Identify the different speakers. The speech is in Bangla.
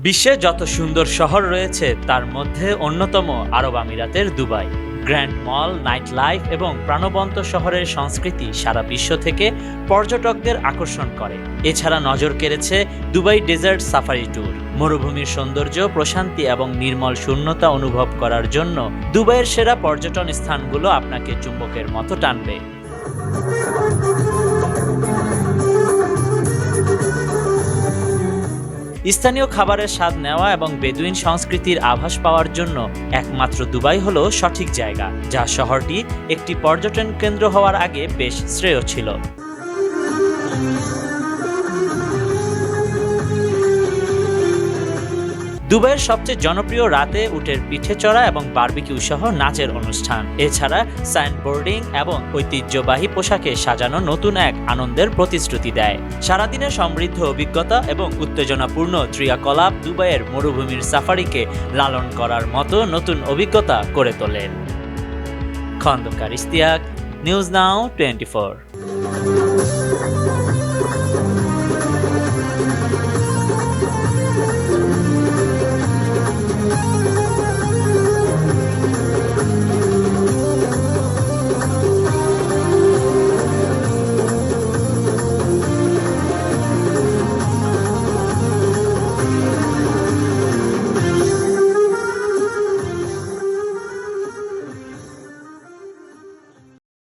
Speaker 1: বিশ্বে যত সুন্দর শহর রয়েছে তার মধ্যে অন্যতম আরব আমিরাতের দুবাই। গ্র্যান্ড মল, নাইট লাইফ এবং প্রাণবন্ত শহরের সংস্কৃতি সারা বিশ্ব থেকে পর্যটকদের আকর্ষণ করে। এছাড়া নজর কেড়েছে দুবাই ডেজার্ট সাফারি ট্যুর। মরুভূমির সৌন্দর্য, প্রশান্তি এবং নির্মল শূন্যতা অনুভব করার জন্য দুবাইয়ের সেরা পর্যটন স্থানগুলো আপনাকে চুম্বকের মতো টানবে। স্থানীয় খাবারের স্বাদ নেওয়া এবং বেদুইন সংস্কৃতির আভাস পাওয়ার জন্য একমাত্র দুবাই হলো সঠিক জায়গা, যা শহরটি একটি পর্যটন কেন্দ্র হওয়ার আগে বেশ শ্রেয় ছিল। দুবাইয়ের সবচেয়ে জনপ্রিয় রাতে উটের পিঠে চড়া এবং বারবিকিউ সহ নাচের অনুষ্ঠান। এছাড়া সাইনবোর্ডিং এবং ঐতিহ্যবাহী পোশাকে সাজানো নতুন এক আনন্দের প্রতিশ্রুতি দেয়। সারাদিনের সমৃদ্ধ অভিজ্ঞতা এবং উত্তেজনাপূর্ণ ক্রিয়াকলাপ দুবাইয়ের মরুভূমির সাফারিকে লালন করার মতো নতুন অভিজ্ঞতা করে তোলেন। Khandakar Ishtiaq, news now 24।